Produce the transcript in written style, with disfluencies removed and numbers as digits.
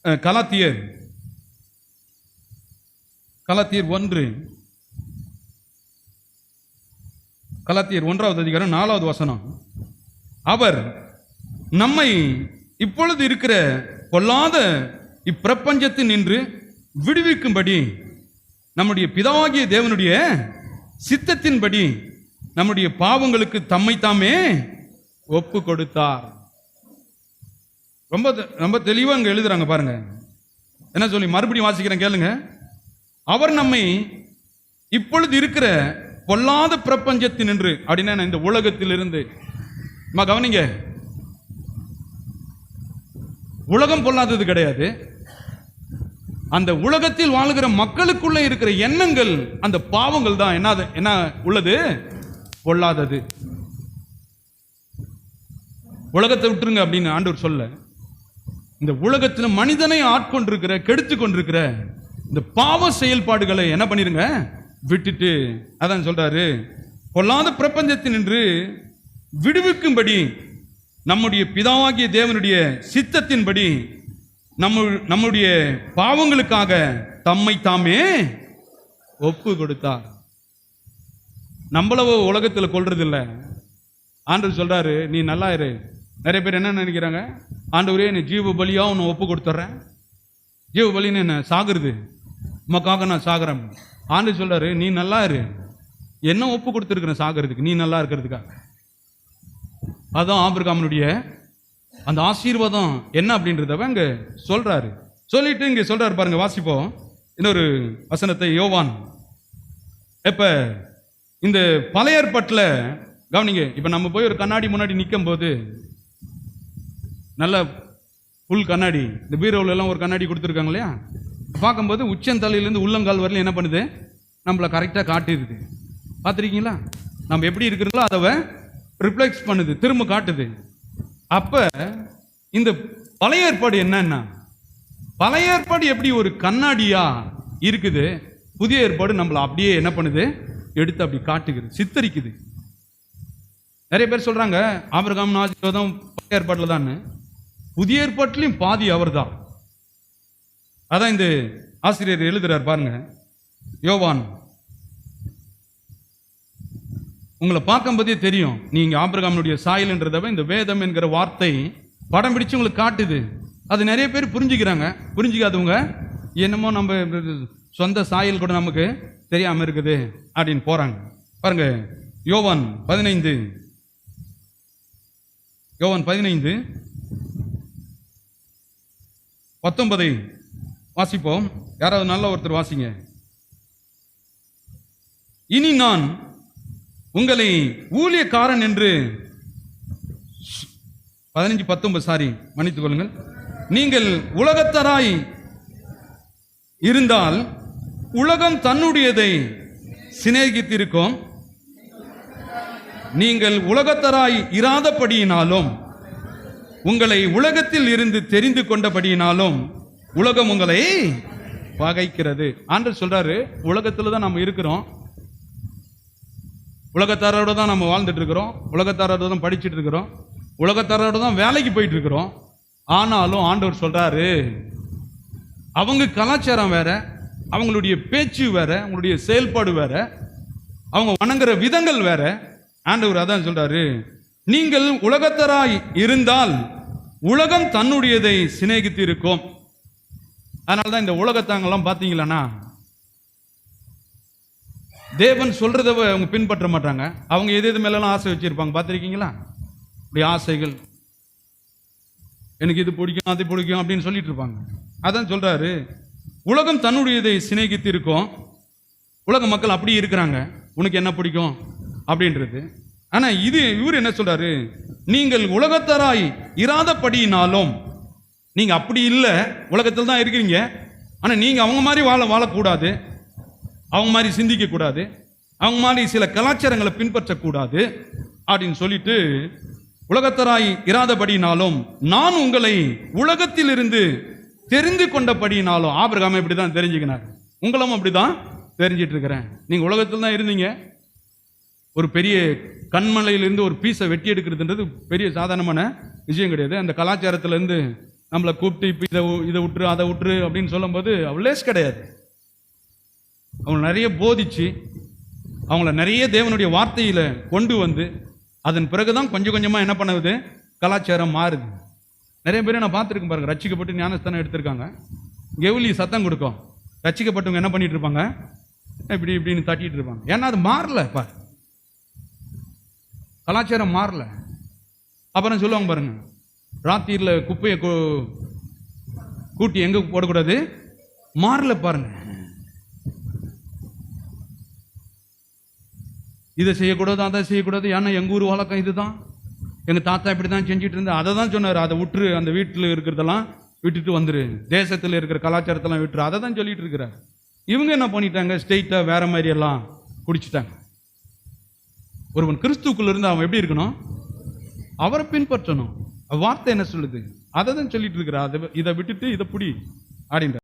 கலாத்தியர் 1, கலாத்தியர் 1வது அதிகாரம் 4வது வசனம். அவர் நம்மை இப்பொழுது இருக்கிற பொல்லாத இப்பிரபஞ்சத்தில் நின்று விடுவிக்கும்படி நம்முடைய பிதாவாகிய தேவனுடைய சித்தத்தின்படி நம்முடைய பாவங்களுக்கு தம்மை தாமே ஒப்பு கொடுத்தார். ரொம்ப ரொம்ப தெளிவா அங்க எழுதுறாங்க பாருங்க. என்ன சொல்லி மறுபடியும் வாசிக்கிறேன் கேளுங்க. அவர் நம்மை இப்பொழுது இருக்கிற பொல்லாத பிரபஞ்சத்தில் நின்று, அப்படின்னா இந்த உலகத்திலிருந்து, கவனிங்க, உலகம் பொல்லாதது கிடையாது. அந்த உலகத்தில் வாழுகிற மக்களுக்குள்ள இருக்கிற எண்ணங்கள், அந்த பாவங்கள் தான் என்ன உள்ளது, பொல்லாதது. உலகத்தை விட்டுருங்க அப்படின்னு ஆண்டவர் சொல்ல, இந்த உலகத்தில் மனிதனை ஆட்கொண்டிருக்கிற, கெடுத்து கொண்டிருக்கிற இந்த பாவ செயல்பாடுகளை என்ன பண்ணிருங்க, விட்டுட்டு, அதான் சொல்றாரு, பொல்லாத பிரபஞ்சத்தில் நின்று விடுவிக்கும்படி நம்முடைய பிதாவாகிய தேவனுடைய சித்தத்தின்படி நம்முடைய பாவங்களுக்காக தம்மை தாமே ஒப்பு கொடுத்தார். நம்மளவோ உலகத்தில் கொள்றது இல்லை. ஆண்டவர் சொல்றாரு, நீ நல்லா இரு. நிறைய பேர் என்ன நினைக்கிறாங்க, ஆண்டவரே நீ ஜீவ பலியா உன்னை ஒப்பு கொடுத்துட்றேன். ஜீவ பலின்னு என்ன, சாகுறது, உமக்காக நான் சாகுறேன். ஆண்டவர் சொல்றாரு, நீ நல்லா இரு, என்ன ஒப்பு கொடுத்துருக்கிறேன் சாகிறதுக்கு, நீ நல்லா இருக்கிறதுக்காக. அதான் ஆபிரகாமுடைய அந்த ஆசீர்வாதம் என்ன அப்படின்றத இங்க சொல்றாரு. சொல்லிட்டு இங்க சொல்றாரு பாருங்க, வாசிப்போம் இன்னொரு வசனத்தை. யோவான், இப்ப இந்த பழைய ஏற்பாட்டில் கவனிங்க, இப்ப நம்ம போய் ஒரு கண்ணாடி முன்னாடி நிற்கும் போது, நல்ல புல் கண்ணாடி, இந்த பீரோவில் எல்லாம் ஒரு கண்ணாடி கொடுத்துருக்காங்க இல்லையா, பார்க்கும்போது உச்சந்தலையிலேருந்து உள்ளங்கால் வரல என்ன பண்ணுது, நம்மளை கரெக்டாக காட்டிடுது. பார்த்துருக்கீங்களா? நம்ம எப்படி இருக்கிறோங்களோ அதை ரிஃப்ளெக்ட் பண்ணுது, திரும்ப காட்டுது. அப்ப இந்த பழைய ஏற்பாடு என்னன்னா, பழைய ஏற்பாடு எப்படி ஒரு கண்ணாடியா இருக்குது, புதிய ஏற்பாடு நம்மளை அப்படியே என்ன பண்ணுது, எடுத்து அப்படி காட்டுகிறது, சித்தரிக்குது. நிறைய பேர் சொல்றாங்க ஆபிரகாம் ஆசீர்வாதம் பழைய ஏற்பாட்டில் தான், புதிய ஏற்பாட்டிலையும் பாதி அவர் தான். அதான் இந்த ஆசிரியர் எழுதுறார் பாருங்க. யோவான், உங்களை பார்க்கும்போதே தெரியும் நீங்க ஆபிரகாமுடைய சாயல்ன்றத இந்த வேதம் என்கிற வார்த்தை படம் பிடிச்சு உங்களுக்கு காட்டுது. அது நிறைய பேர் புரிஞ்சுக்கிறாங்க. புரிஞ்சுக்காதவங்க என்னமோ நம்ம சொந்த சாயல் கூட நமக்கு தெரியாம இருக்குது அப்படின்னு போறாங்க. பாருங்க, யோவான் 15:19 வாசிப்போம். யாராவது நல்ல ஒருத்தர் வாசிங்க. இனி நான் உங்களை ஊழியக்காரன் என்று 15:19 மன்னித்துக் கொள்ளுங்கள். நீங்கள் உலகத்தராய் இருந்தால் உலகம் தன்னுடையதை சிநேகித்திருக்கும். நீங்கள் உலகத்தராய் இராதபடியினாலும் உங்களை உலகத்தில் இருந்து தெரிந்து கொண்டபடியினாலும் உலகம் உங்களை பகைக்கிறது. ஆண்டவர் சொல்றாரு, உலகத்துல தான் நம்ம இருக்கிறோம், உலகத்தாரோட தான் நம்ம வாழ்ந்துட்டு இருக்கிறோம், உலகத்தாரோட தான் படிச்சுட்டு இருக்கிறோம், உலகத்தாரோட தான் வேலைக்கு போயிட்டு இருக்கிறோம். ஆனாலும் ஆண்டவர் சொல்றாரு, அவங்க கலாச்சாரம் வேற, அவங்களுடைய பேச்சு வேற, அவங்களுடைய செயல்பாடு வேற, அவங்க வணங்குற விதங்கள் வேற. ஆண்டவர் அதான் சொல்றாரு, நீங்கள் உலகத்தராய் இருந்தால் உலகம் தன்னுடையதை சிநேகித்து இருக்கும். அதனாலதான் இந்த உலகத்தாங்கெல்லாம் பார்த்தீங்களா, தேவன் சொல்றத அவங்க பின்பற்ற மாட்டாங்க. அவங்க எது மேலாம் ஆசை வச்சிருப்பாங்க, பார்த்துருக்கீங்களா? இப்படி ஆசைகள், எனக்கு இது பிடிக்கும் அது பிடிக்கும் அப்படின்னு சொல்லிட்டு இருப்பாங்க. அதான் சொல்றாரு, உலகம் தன்னுடையதை சிநேகித்து இருக்கும். உலக மக்கள் அப்படி இருக்கிறாங்க, உனக்கு என்ன பிடிக்கும் அப்படின்றது. ஆனா இவர் என்ன சொல்றாரு, நீங்கள் உலகத்தராய் இராதபடியினாலும், நீங்க அப்படி இல்லை, உலகத்தில் தான் இருக்கிறீங்க, ஆனா நீங்க அவங்க மாதிரி வாழக்கூடாது, அவங்க மாதிரி சிந்திக்க கூடாது, அவங்க மாதிரி சில கலாச்சாரங்களை பின்பற்றக்கூடாது அப்படின்னு சொல்லிட்டு, உலகத்தராய் இராதபடினாலும் நான் உங்களை உலகத்தில் இருந்து தெரிந்து கொண்டபடினாலும். ஆபிரகாம் இப்படிதான் தெரிஞ்சுக்கினார், உங்களும் அப்படிதான் தெரிஞ்சிட்டு இருக்கிறேன். நீங்க உலகத்தில் தான் இருந்தீங்க. ஒரு பெரிய கண்மலையிலிருந்து ஒரு பீஸை வெட்டி எடுக்கிறதுன்றது பெரிய சாதாரணமான விஷயம் கிடையாது. அந்த கலாச்சாரத்திலேருந்து நம்மளை கூப்பிட்டு இப்போ இதை விட்டுரு அதை விட்டுரு அப்படின்னு சொல்லும்போது அவ்வளேஸ் கிடையாது. அவங்க நிறைய போதிச்சு அவங்கள நிறைய தேவனுடைய வார்த்தையில கொண்டு வந்து அதன் பிறகுதான் கொஞ்சம் கொஞ்சமா என்ன பண்ணுது, கலாச்சாரம் மாறுது. நிறைய பேரை நான் பார்த்துருக்கேன் பாருங்க, ரட்சிக்கப்பட்டு ஞானஸ்தானம் எடுத்திருக்காங்க. கெவுலி சத்தம் கொடுக்கும், ரட்சிக்கப்பட்டவங்க என்ன பண்ணிட்டு இருப்பாங்க, இப்படி இப்படின்னு தட்டிட்டு இருப்பாங்க. ஏன்னா அது மாறல, கலாச்சாரம் மாறல. அப்புறம் சொல்லுவாங்க பாருங்க, ராத்திரில குப்பையை கூட்டி எங்க போடக்கூடாது, மாறல பாருங்க. இதை செய்யக்கூடாது அதை செய்யக்கூடாது, ஏன்னா எங்க ஊர் வழக்கம் இதுதான், எங்க தாத்தா இப்படி தான் செஞ்சுட்டு இருந்தா. அதை தான் சொன்னார், அதை விட்டுரு, அந்த வீட்டில் இருக்கிறதெல்லாம் விட்டுட்டு வந்துரு, தேசத்தில் இருக்கிற கலாச்சாரத்தெல்லாம் விட்டுரு, அதை தான் சொல்லிட்டு இருக்கிறார். இவங்க என்ன பண்ணிட்டாங்க, ஸ்ட்ரெயிட்டா வேற மாதிரி எல்லாம் குடிச்சிட்டாங்க. ஒருவன் கிறிஸ்துக்குள்ள இருந்து அவன் எப்படி இருக்கணும், அவரை பின்பற்றணும். வார்த்தை என்ன சொல்லுது, அதை தான் சொல்லிட்டு இருக்கிறார். இதை விட்டுட்டு இதை புடி அப்படின்ற